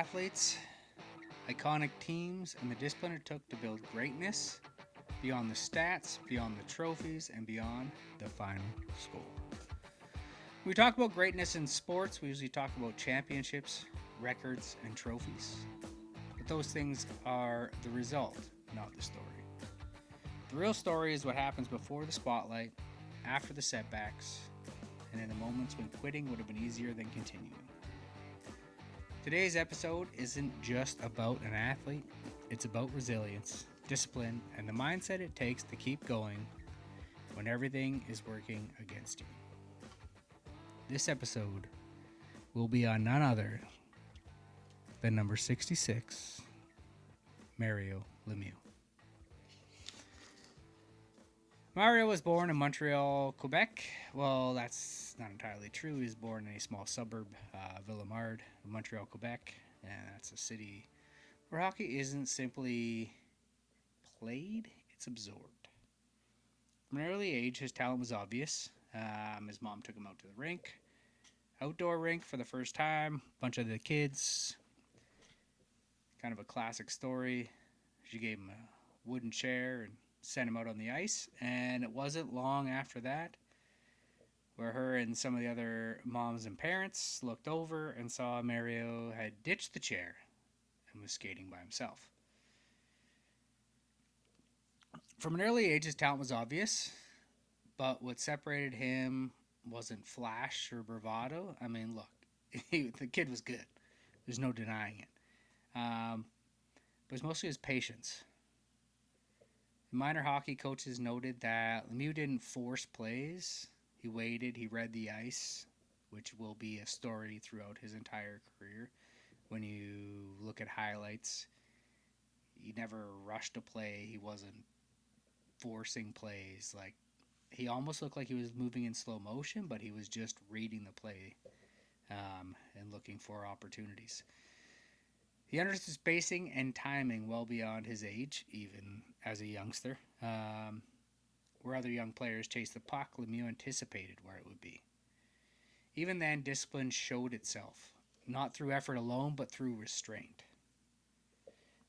Athletes, iconic teams, and the discipline it took to build greatness beyond the stats, beyond the trophies, and beyond the final score. When we talk about greatness in sports, we usually talk about championships, records, and trophies. But those things are the result, not the story. The real story is what happens before the spotlight, after the setbacks, and in the moments when quitting would have been easier than continuing. Today's episode isn't just about an athlete, it's about resilience, discipline, and the mindset it takes to keep going when everything is working against you. This episode will be on none other than number 66, Mario Lemieux. Mario was born in Montreal, Quebec. Well, that's not entirely true. He was born in a small suburb, Villemard, Montreal, Quebec. And that's a city where hockey isn't simply played, it's absorbed. From an early age, his talent was obvious. His mom took him out to the rink, outdoor rink for the first time. A bunch of the kids, kind of a classic story. She gave him a wooden chair and sent him out on the ice, and it wasn't long after that where her and some of the other moms and parents looked over and saw Mario had ditched the chair and was skating by himself. From an early age, his talent was obvious, but what separated him wasn't flash or bravado. I mean, look, the kid was good. There's no denying it. But it was mostly his patience. Minor hockey coaches noted that Lemieux didn't force plays. He waited, he read the ice, which will be a story throughout his entire career. When you look at highlights, he never rushed a play. He wasn't forcing plays. Like, he almost looked like he was moving in slow motion, but he was just reading the play and looking for opportunities. He understood spacing and timing well beyond his age, even as a youngster. Where other young players chased the puck, Lemieux anticipated where it would be. Even then, discipline showed itself, not through effort alone, but through restraint.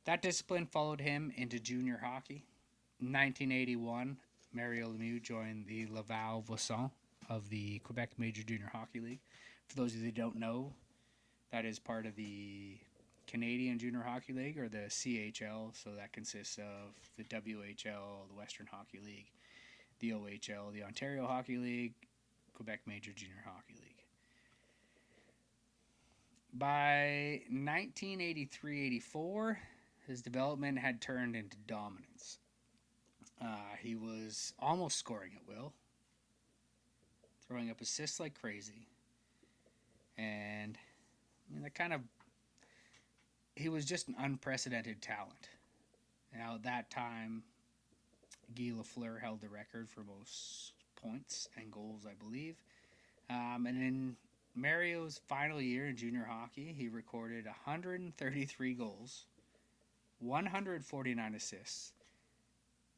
That discipline followed him into junior hockey. In 1981, Mario Lemieux joined the Laval Voissons of the Quebec Major Junior Hockey League. For those of you that don't know, that is part of the Canadian Junior Hockey League, or the CHL, so that consists of the WHL, the Western Hockey League, the OHL, the Ontario Hockey League, Quebec Major Junior Hockey League. By 1983-84, his development had turned into dominance. He was almost scoring at will, throwing up assists like crazy, and that kind of, he was just an unprecedented talent. Now, at that time, Guy Lafleur held the record for most points and goals, I believe. And in Mario's final year in junior hockey, he recorded 133 goals, 149 assists,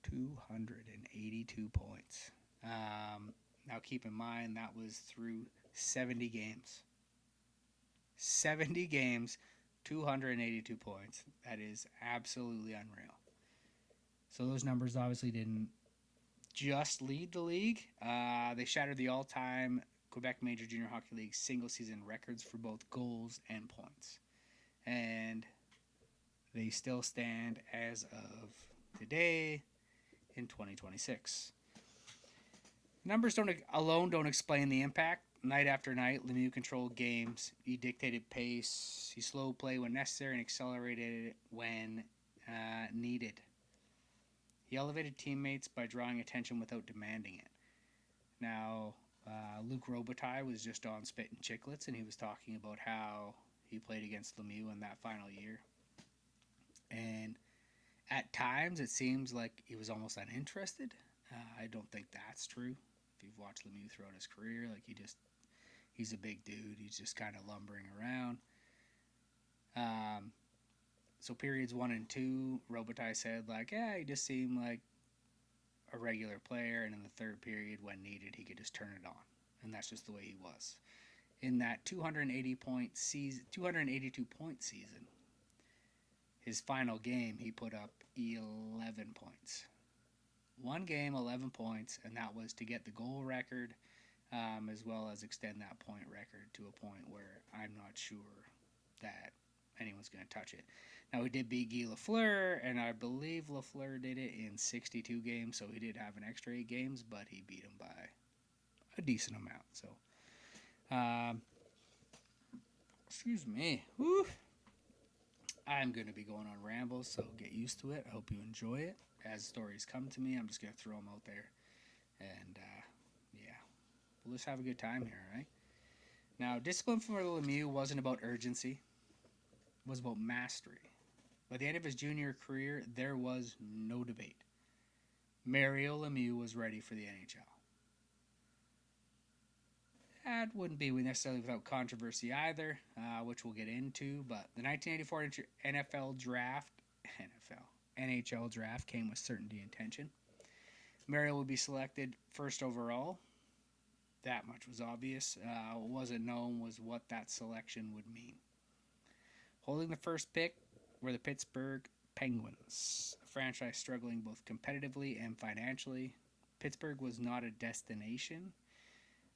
282 points. Now, keep in mind, that was through 70 games. 70 games, 282 points. That is absolutely unreal. So those numbers obviously didn't just lead the league. They shattered the all-time Quebec Major Junior Hockey League single-season records for both goals and points. And they still stand as of today in 2026. Numbers alone don't explain the impact. Night after night, Lemieux controlled games. He dictated pace. He slowed play when necessary and accelerated it when needed. He elevated teammates by drawing attention without demanding it. Now, Luc Robitaille was just on Spit and Chicklets, and he was talking about how he played against Lemieux in that final year. And at times, it seems like he was almost uninterested. I don't think that's true. If you've watched Lemieux throughout his career, like he's a big dude. He's just kind of lumbering around. So periods 1 and 2, Robitaille said, he just seemed like a regular player, and in the third period, when needed, he could just turn it on. And that's just the way he was. In that 282 point season, his final game, he put up 11 points. One game, 11 points, and that was to get the goal record, as well as extend that point record to a point where I'm not sure that anyone's going to touch it. Now, he did beat Guy Lafleur, and I believe Lafleur did it in 62 games, so he did have an extra 8 games, but he beat him by a decent amount. So, excuse me. Whew. I'm going to be going on rambles, so get used to it. I hope you enjoy it. As stories come to me, I'm just going to throw them out there. And, yeah, we'll just have a good time here, right? Now, discipline for Lemieux wasn't about urgency. It was about mastery. By the end of his junior career, there was no debate. Mario Lemieux was ready for the NHL. That wouldn't be necessarily without controversy either, which we'll get into. But the 1984 NHL draft came with certainty and tension. Mario would be selected first overall. That much was obvious. What wasn't known was what that selection would mean. Holding the first pick were the Pittsburgh Penguins, a franchise struggling both competitively and financially. Pittsburgh was not a destination.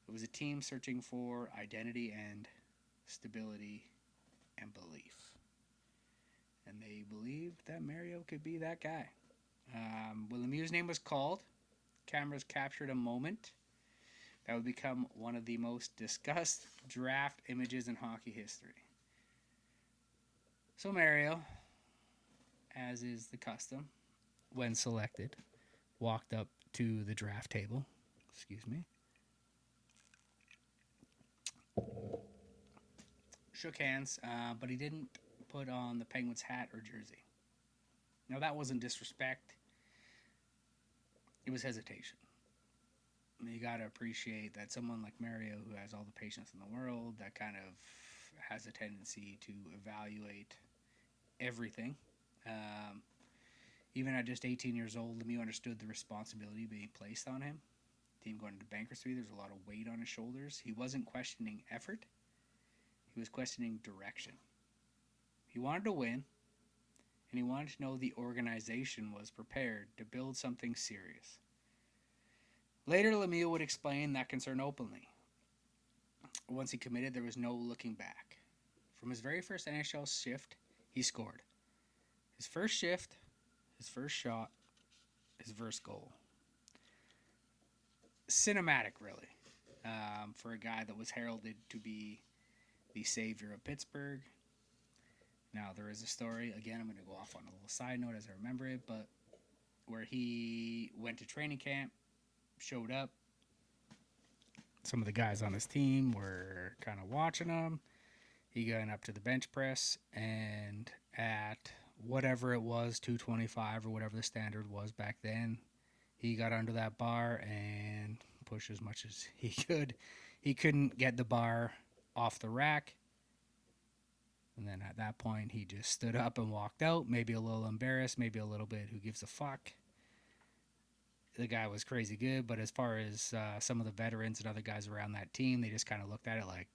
It was a team searching for identity and stability and belief. And they believed that Mario could be that guy. When Lemieux's name was called, cameras captured a moment that would become one of the most discussed draft images in hockey history. So Mario, as is the custom, when selected, walked up to the draft table. Excuse me. Shook hands, but he didn't put on the Penguins hat or jersey. Now, that wasn't disrespect. It was hesitation. I mean, you got to appreciate that someone like Mario, who has all the patience in the world, that kind of has a tendency to evaluate everything. Even at just 18 years old, Lemieux understood the responsibility being placed on him. Team going into bankruptcy, there's a lot of weight on his shoulders. He wasn't questioning effort. He was questioning direction. He wanted to win, and he wanted to know the organization was prepared to build something serious. Later, Lemieux would explain that concern openly. Once he committed, there was no looking back. From his very first NHL shift, he scored. His first shift, his first shot, his first goal. Cinematic, really, for a guy that was heralded to be the savior of Pittsburgh. Now, there is a story, again, I'm going to go off on a little side note as I remember it, but where he went to training camp, showed up. Some of the guys on his team were kind of watching him. He got up to the bench press, and at whatever it was, 225 or whatever the standard was back then, he got under that bar and pushed as much as he could. He couldn't get the bar off the rack. And then at that point, he just stood up and walked out, maybe a little embarrassed, maybe a little bit who gives a fuck. The guy was crazy good, but as far as some of the veterans and other guys around that team, they just kind of looked at it like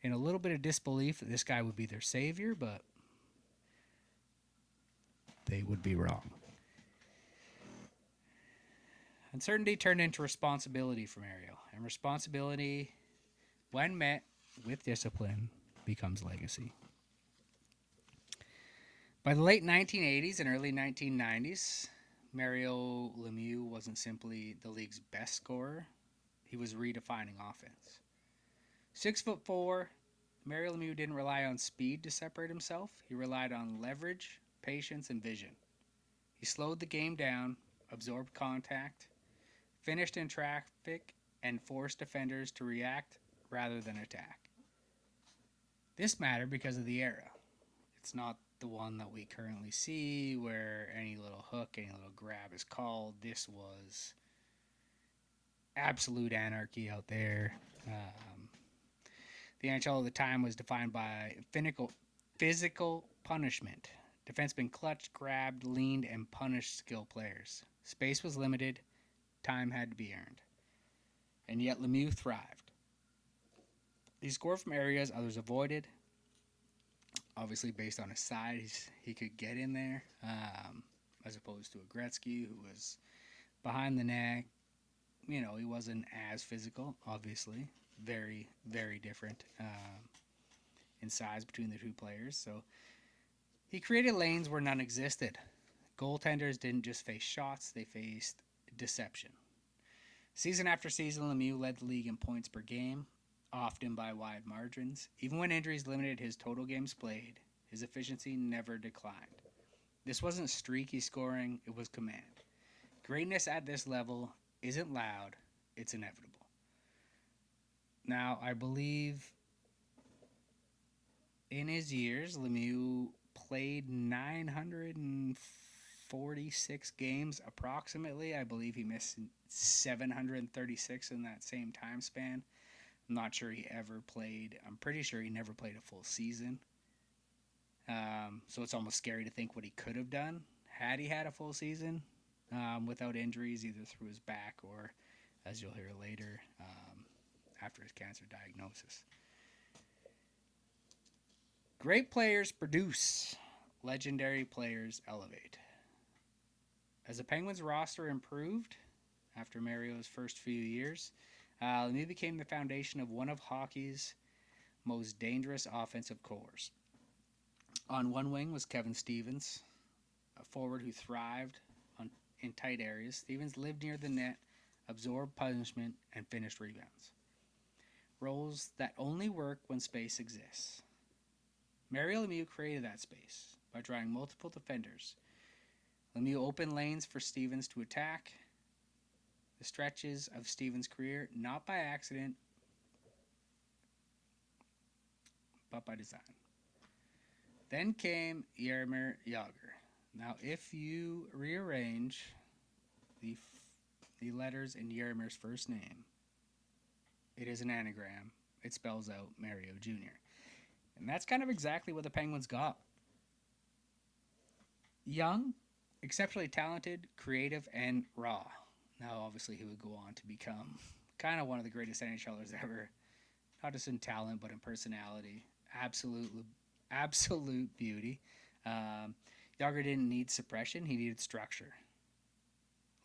in a little bit of disbelief that this guy would be their savior, but they would be wrong. Uncertainty turned into responsibility for Mario, and responsibility, when met with discipline, becomes legacy. By the late 1980s and early 1990s, Mario Lemieux wasn't simply the league's best scorer. He was redefining offense. 6'4", Mario Lemieux didn't rely on speed to separate himself. He relied on leverage, patience, and vision. He slowed the game down, absorbed contact, finished in traffic, and forced defenders to react rather than attack. This mattered because of the era. It's not the one that we currently see where any little hook, any little grab is called. This was absolute anarchy out there. The NHL at the time was defined by physical punishment. Defensemen clutched, grabbed, leaned, and punished skilled players. Space was limited. Time had to be earned. And yet Lemieux thrived. He scored from areas others avoided. Obviously, based on his size, he could get in there, as opposed to a Gretzky who was behind the net. He wasn't as physical, obviously. Very, very different in size between the two players. So he created lanes where none existed. Goaltenders didn't just face shots, they faced deception. Season after season, Lemieux led the league in points per game, often by wide margins. Even when injuries limited his total games played, his efficiency never declined. This wasn't streaky scoring, it was command. Greatness at this level isn't loud, it's inevitable. Now, I believe in his years, Lemieux played 946 games approximately. I believe he missed 736 in that same time span. I'm not sure he ever played. I'm pretty sure he never played a full season. So it's almost scary to think what he could have done had he had a full season without injuries, either through his back or, as you'll hear later, after his cancer diagnosis. Great players produce. Legendary players elevate. As the Penguins roster improved after Mario's first few years, Lemieux became the foundation of one of hockey's most dangerous offensive cores. On one wing was Kevin Stevens, a forward who thrived in tight areas. Stevens lived near the net, absorbed punishment, and finished rebounds. Roles that only work when space exists. Mario Lemieux created that space by drawing multiple defenders. Lemieux opened lanes for Stevens to attack the stretches of Stevens' career, not by accident, but by design. Then came Jaromir Jagr. Now, if you rearrange the letters in Jaromir's first name, it is an anagram. It spells out Mario Jr. And that's kind of exactly what the Penguins got. Young, exceptionally talented, creative, and raw. Now, obviously, he would go on to become kind of one of the greatest NHLers ever. Not just in talent, but in personality. Absolute beauty. Jagr didn't need suppression. He needed structure.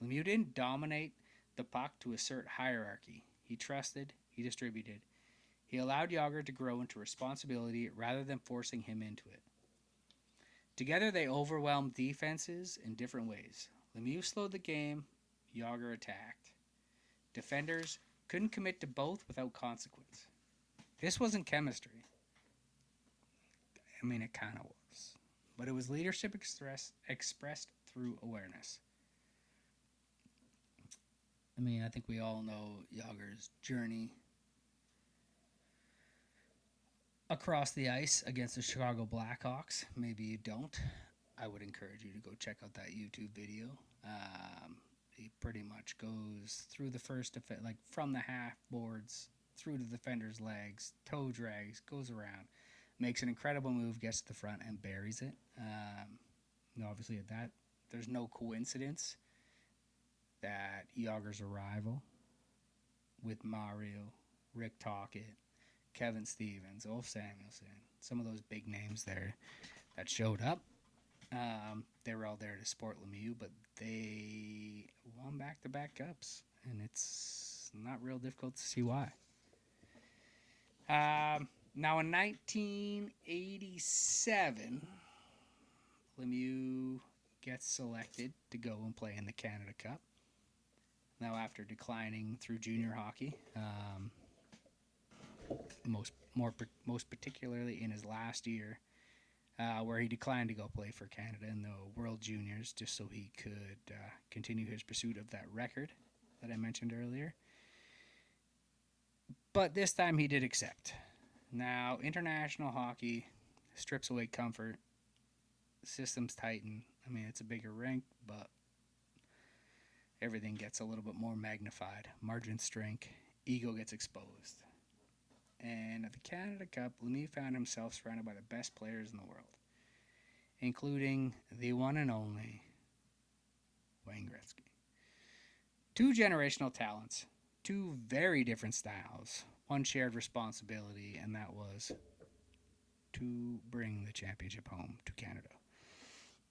Lemieux didn't dominate the puck to assert hierarchy. He trusted. He distributed. He allowed Jagr to grow into responsibility rather than forcing him into it. Together, they overwhelmed defenses in different ways. Lemieux slowed the game. Jagr attacked. Defenders couldn't commit to both without consequence. This wasn't chemistry. I mean, it kind of was. But it was leadership expressed through awareness. I mean, I think we all know Jagr's journey across the ice against the Chicago Blackhawks. Maybe you don't. I would encourage you to go check out that YouTube video. He pretty much goes through the first defense, like from the half boards through the defender's legs, toe drags, goes around, makes an incredible move, gets to the front, and buries it. Obviously, at that, there's no coincidence that Jagr's arrival with Mario, Rick Tocchet, Kevin Stevens, Ulf Samuelsson, some of those big names there that showed up. They were all there to support Lemieux, but they won back-to-back cups, and it's not real difficult to see why. Now, in 1987, Lemieux gets selected to go and play in the Canada Cup. Now, after declining through junior hockey, most particularly in his last year, where he declined to go play for Canada in the World Juniors just so he could continue his pursuit of that record that I mentioned earlier. But this time he did accept. Now, international hockey strips away comfort. Systems tighten. I mean, it's a bigger rink, but everything gets a little bit more magnified. Margins shrink. Ego gets exposed. And at the Canada Cup, Lemieux found himself surrounded by the best players in the world, including the one and only Wayne Gretzky. Two generational talents, two very different styles, one shared responsibility, and that was to bring the championship home to Canada.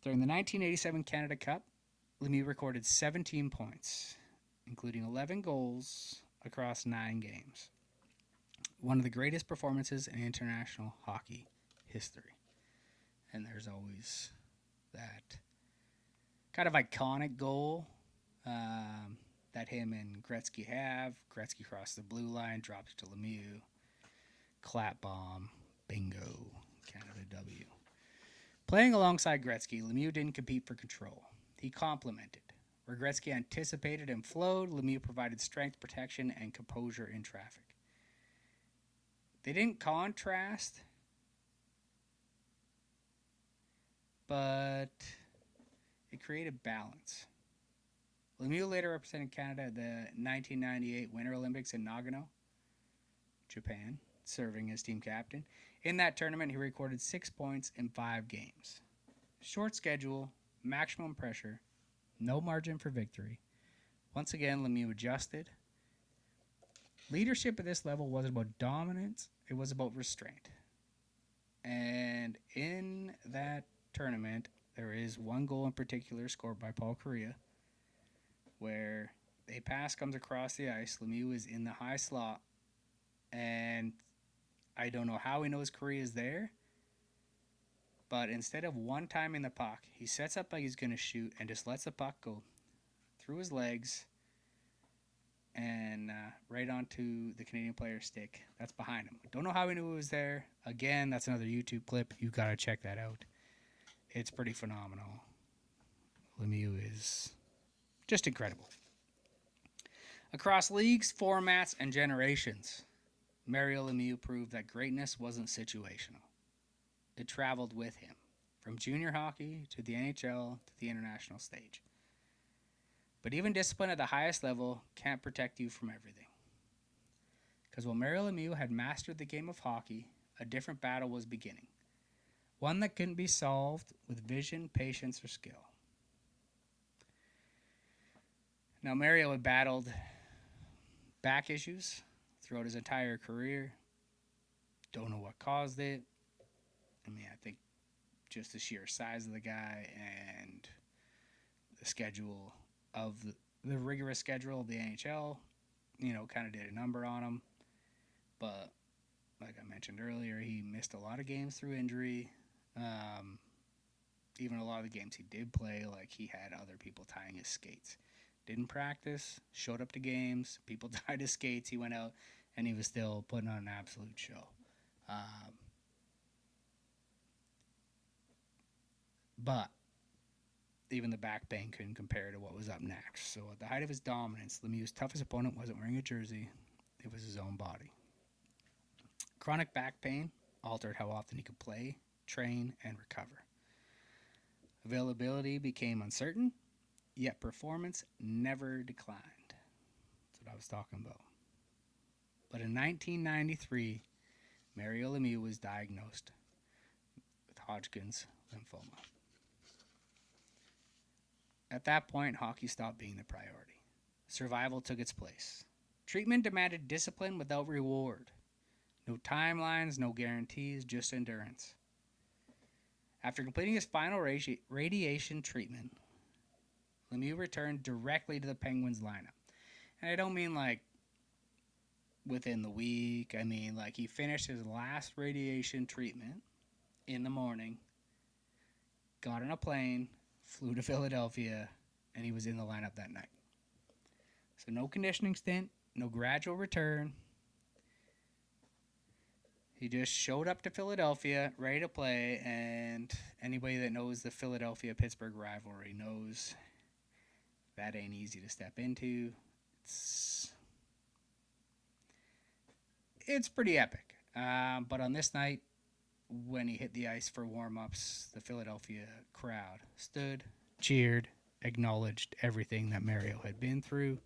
During the 1987 Canada Cup, Lemieux recorded 17 points, including 11 goals across 9 games. One of the greatest performances in international hockey history. And there's always that kind of iconic goal that him and Gretzky have. Gretzky crossed the blue line, dropped it to Lemieux. Clap bomb. Bingo. Canada W. Playing alongside Gretzky, Lemieux didn't compete for control. He complemented. Where Gretzky anticipated and flowed, Lemieux provided strength, protection, and composure in traffic. They didn't contrast, but it created balance. Lemieux later represented Canada at the 1998 Winter Olympics in Nagano, Japan, serving as team captain. In that tournament, he recorded 6 points in 5 games. Short schedule, maximum pressure, no margin for victory. Once again, Lemieux adjusted. Leadership at this level wasn't about dominance, it was about restraint. And in that tournament, there is one goal in particular scored by Paul Kariya, where a pass comes across the ice. Lemieux is in the high slot, and I don't know how he knows Kariya is there, but instead of one-timing the puck, he sets up like he's going to shoot and just lets the puck go through his legs and right onto the Canadian player's stick. That's behind him. Don't know how he knew it was there. Again, that's another YouTube clip. You got to check that out. It's pretty phenomenal. Lemieux is just incredible. Across leagues, formats, and generations, Mario Lemieux proved that greatness wasn't situational. It traveled with him, from junior hockey to the NHL to the international stage. But even discipline at the highest level can't protect you from everything. Because while Mario Lemieux had mastered the game of hockey, a different battle was beginning. One that couldn't be solved with vision, patience, or skill. Now, Mario had battled back issues throughout his entire career. Don't know what caused it. I mean, I think just the sheer size of the guy and the schedule of the rigorous schedule of the NHL, kind of did a number on him. But like I mentioned earlier, he missed a lot of games through injury. Even a lot of the games he did play, like he had other people tying his skates. Didn't practice, showed up to games, people tied his skates, he went out, and he was still putting on an absolute show. But even the back pain couldn't compare to what was up next. So at the height of his dominance, Lemieux's toughest opponent wasn't wearing a jersey, it was his own body. Chronic back pain altered how often he could play, train, and recover. Availability became uncertain, yet performance never declined. That's what I was talking about. But in 1993, Mario Lemieux was diagnosed with Hodgkin's lymphoma. At that point, hockey stopped being the priority. Survival took its place. Treatment demanded discipline without reward. No timelines, no guarantees, just endurance. After completing his final radiation treatment, Lemieux returned directly to the Penguins lineup. And I don't mean like within the week. I mean like he finished his last radiation treatment in the morning, got on a plane, flew to Philadelphia, and he was in the lineup that night. So no conditioning stint, no gradual return. He just showed up to Philadelphia, ready to play, and anybody that knows the Philadelphia-Pittsburgh rivalry knows that ain't easy to step into. It's pretty epic. But on this night, when he hit the ice for warm-ups, the Philadelphia crowd stood, cheered, acknowledged everything that Mario had been through,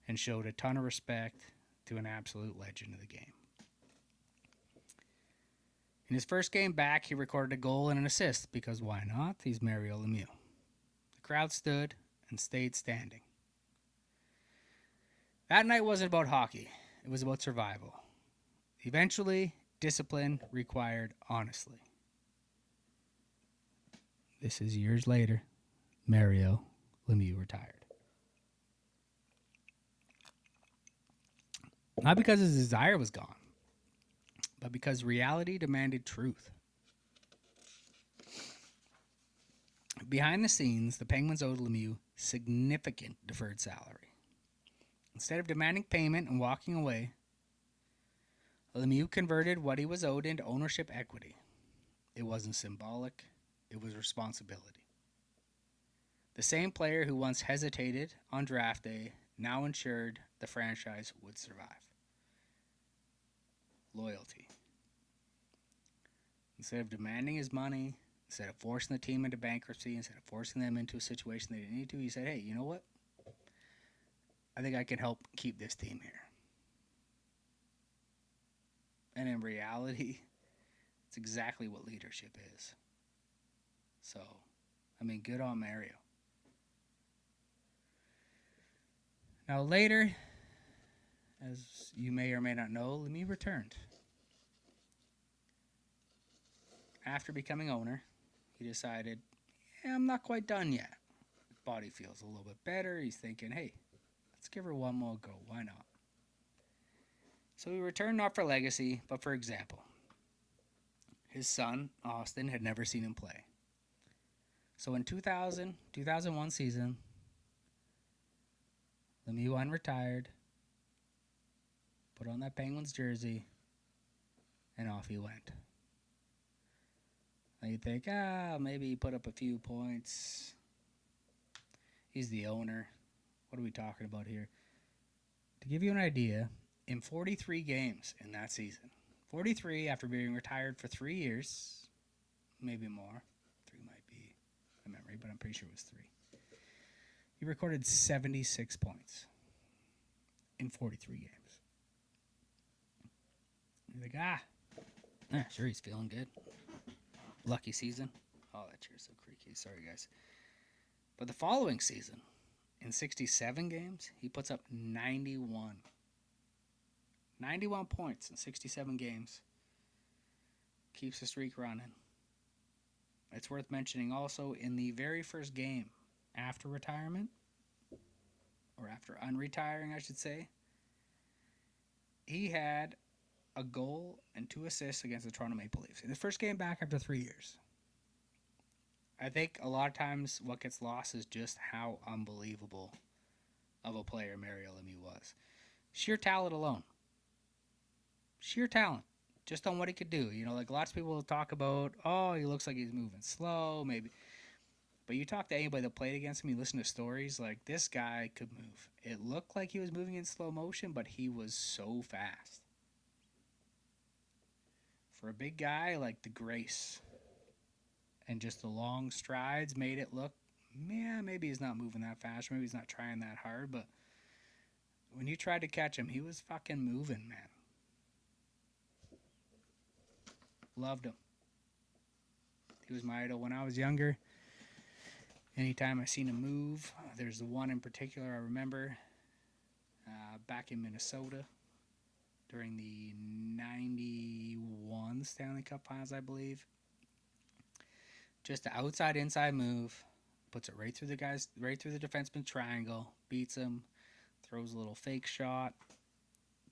and showed a ton of respect to an absolute legend of the game. In his first game back, he recorded a goal and an assist, because why not? He's Mario Lemieux. The crowd stood and stayed standing. That night wasn't about hockey. It was about survival. Eventually, discipline required honestly. This is years later. Mario Lemieux retired. Not because his desire was gone, but because reality demanded truth. Behind the scenes, the Penguins owed Lemieux significant deferred salary. Instead of demanding payment and walking away, Lemieux converted what he was owed into ownership equity. It wasn't symbolic, it was responsibility. The same player who once hesitated on draft day now ensured the franchise would survive. Loyalty. Instead of demanding his money, instead of forcing the team into bankruptcy, instead of forcing them into a situation they didn't need to, he said, hey, you know what? I think I can help keep this team here. And in reality, it's exactly what leadership is. So, I mean, good on Mario. Now, later, as you may or may not know, Lemieux returned. After becoming owner, he decided, I'm not quite done yet. His body feels a little bit better. He's thinking, hey, let's give her one more go. Why not? So he returned not for legacy, but for example. His son, Austin, had never seen him play. So in 2001 season, Lemieux unretired, put on that Penguins jersey, and off he went. Now you think, maybe he put up a few points. He's the owner. What are we talking about here? To give you an idea, in 43 games in that season, 43 after being retired for 3 years, maybe more. 3 might be my memory, but I'm pretty sure it was 3. He recorded 76 points in 43 games. You're like, sure, he's feeling good. Lucky season. Oh, that chair's so creaky. Sorry, guys. But the following season, in 67 games, he puts up 91. 91 points in 67 games. Keeps the streak running. It's worth mentioning also in the very first game after retirement, or after unretiring, I should say, he had a goal and 2 assists against the Toronto Maple Leafs. In the first game back after 3 years. I think a lot of times what gets lost is just how unbelievable of a player Mario Lemieux was. Sheer talent alone. Sheer talent. Just on what he could do. You know, like lots of people talk about, he looks like he's moving slow, maybe. But you talk to anybody that played against him, you listen to stories, like this guy could move. It looked like he was moving in slow motion, but he was so fast. For a big guy, like the grace and just the long strides made it look, maybe he's not moving that fast, maybe he's not trying that hard, but when you tried to catch him, he was fucking moving, man. Loved him. He was my idol when I was younger. Anytime I seen him move, there's the one in particular I remember back in Minnesota during the 91 Stanley Cup Finals, I believe. Just an outside-inside move, puts it right through the defenseman triangle, beats him, throws a little fake shot,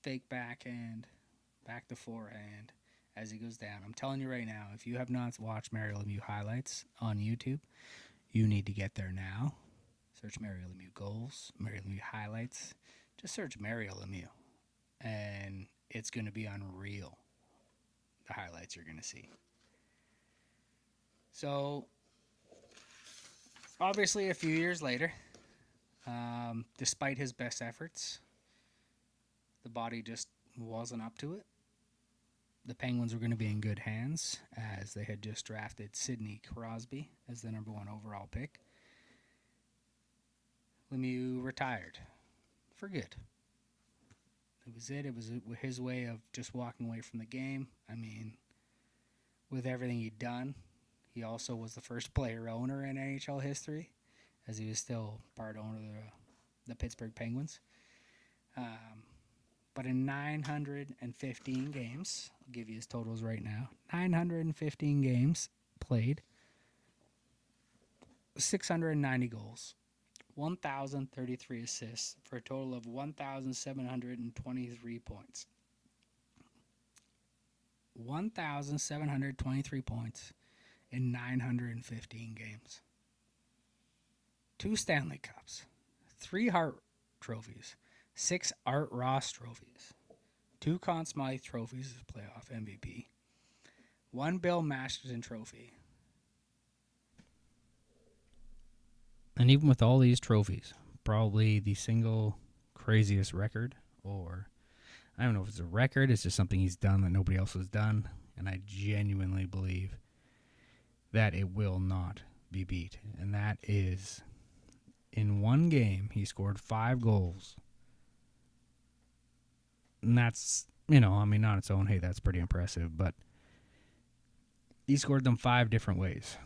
fake backhand, back to forehand as he goes down. I'm telling you right now, if you have not watched Mario Lemieux highlights on YouTube, you need to get there now. Search Mario Lemieux goals, Mario Lemieux highlights. Just search Mario Lemieux, and it's going to be unreal, the highlights you're going to see. So, obviously, a few years later, despite his best efforts, the body just wasn't up to it. The Penguins were going to be in good hands as they had just drafted Sidney Crosby as the number 1 overall pick. Lemieux retired for good. It was it. It was his way of just walking away from the game. I mean, with everything he'd done, he also was the first player owner in NHL history, as he was still part owner of the Pittsburgh Penguins. But in 915 games, I'll give you his totals right now. 915 games played, 690 goals, 1,033 assists for a total of 1,723 points. 1,723 points in 915 games. 2 Stanley Cups, 3 Hart trophies, 6 Art Ross trophies, 2 Conn Smythe trophies as playoff MVP, 1 Bill Masterton trophy. And even with all these trophies, probably the single craziest record, or I don't know if it's a record, it's just something he's done that nobody else has done. And I genuinely believe that it will not be beat. And that is, in one game, he scored 5 goals. And that's, not on its own, hey, that's pretty impressive. But he scored them 5 different ways.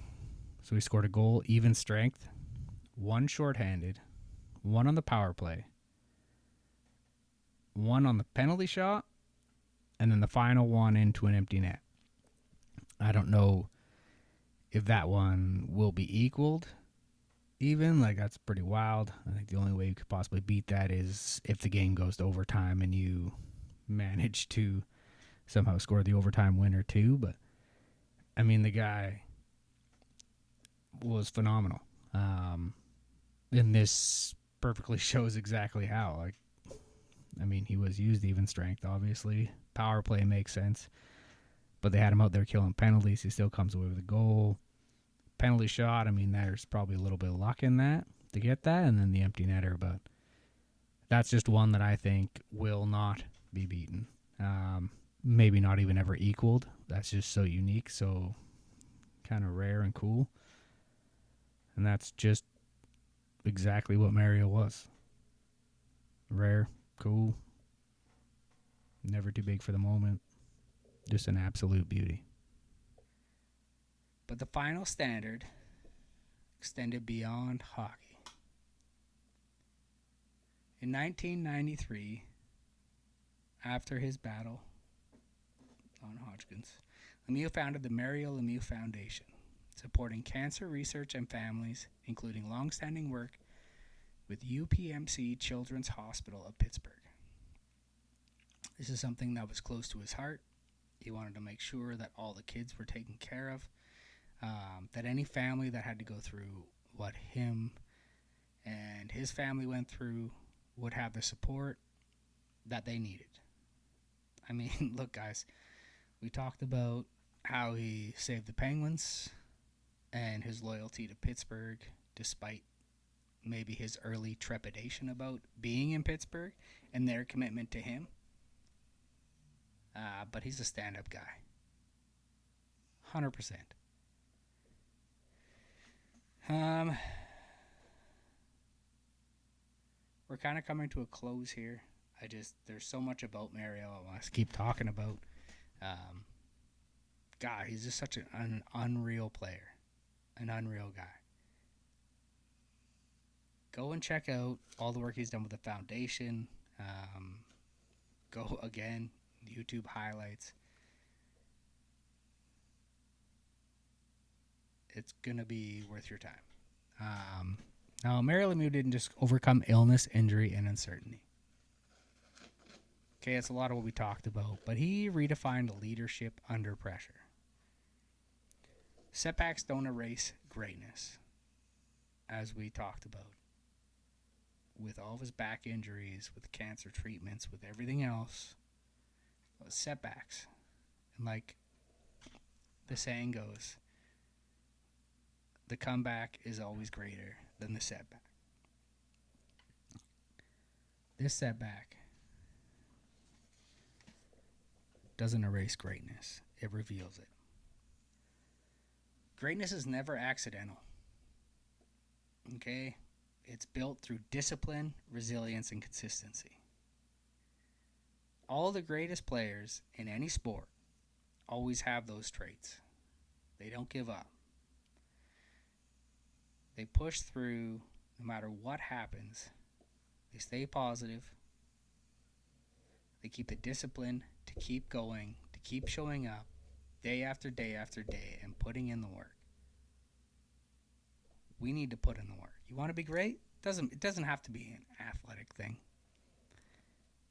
So he scored a goal, even strength, 1 shorthanded, 1 on the power play, 1 on the penalty shot, and then the final one into an empty net. I don't know if that one will be equaled even. That's pretty wild. I think the only way you could possibly beat that is if the game goes to overtime and you manage to somehow score the overtime winner too. But, the guy was phenomenal. And this perfectly shows exactly how. He was used even strength, obviously. Power play makes sense. But they had him out there killing penalties. He still comes away with a goal. Penalty shot, there's probably a little bit of luck in that to get that. And then the empty netter. But that's just one that I think will not be beaten. Maybe not even ever equaled. That's just so unique, so kind of rare and cool. And that's just exactly what Mario was. Rare, cool, never too big for the moment. Just an absolute beauty. But the final standard extended beyond hockey. In 1993, after his battle on Hodgkin's, Lemieux founded the Mario Lemieux Foundation, supporting cancer research and families, including long-standing work with UPMC Children's Hospital of Pittsburgh. This is something that was close to his heart. He wanted to make sure that all the kids were taken care of, that any family that had to go through what him and his family went through would have the support that they needed. Look, guys, we talked about how he saved the Penguins and his loyalty to Pittsburgh, despite maybe his early trepidation about being in Pittsburgh and their commitment to him. But he's a stand-up guy. 100%. We're kind of coming to a close here. There's so much about Mario I want to keep talking about. God, he's just such an unreal player. An unreal guy. Go and check out all the work he's done with the foundation. Go again, YouTube highlights. It's going to be worth your time. Now, Mario Lemieux didn't just overcome illness, injury, and uncertainty. Okay, that's a lot of what we talked about, but he redefined leadership under pressure. Setbacks don't erase greatness, as we talked about. With all of his back injuries, with cancer treatments, with everything else, setbacks. And like the saying goes, the comeback is always greater than the setback. This setback doesn't erase greatness. It reveals it. Greatness is never accidental. Okay? It's built through discipline, resilience, and consistency. All the greatest players in any sport always have those traits. They don't give up. They push through no matter what happens. They stay positive. They keep the discipline to keep going, to keep showing up day after day after day and putting in the work. We need to put in the work. You want to be great? It doesn't have to be an athletic thing.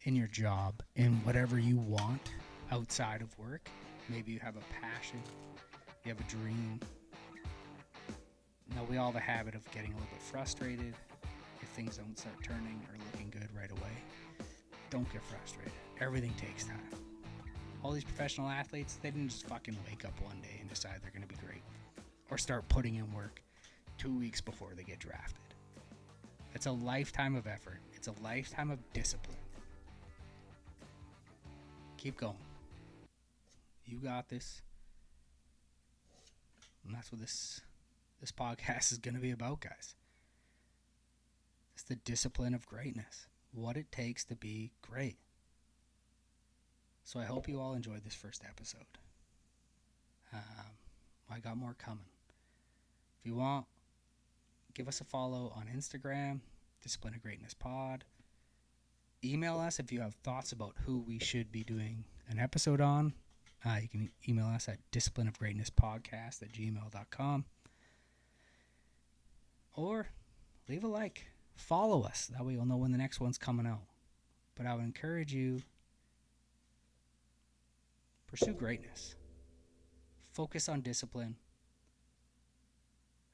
In your job, in whatever you want outside of work. Maybe you have a passion, you have a dream. Now, we all have a habit of getting a little bit frustrated if things don't start turning or looking good right away. Don't get frustrated. Everything takes time. All these professional athletes, they didn't just fucking wake up one day and decide they're going to be great or start putting in work 2 weeks before they get drafted. It's a lifetime of effort. It's a lifetime of discipline. Keep going. You got this. And that's what this podcast is going to be about, guys. It's the discipline of greatness. What it takes to be great. So I hope you all enjoyed this first episode. I got more coming. If you want, give us a follow on Instagram, Discipline of Greatness Pod. Email us if you have thoughts about who we should be doing an episode on. You can email us at disciplineofgreatnesspodcast@gmail.com. Or leave a like. Follow us. That way you'll know when the next one's coming out. But I would encourage you, pursue greatness. Focus on discipline.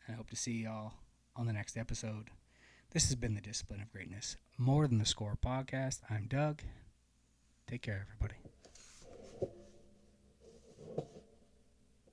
And I hope to see y'all on the next episode. This has been the Discipline of Greatness More Than the Score podcast. I'm Doug. Take care, everybody.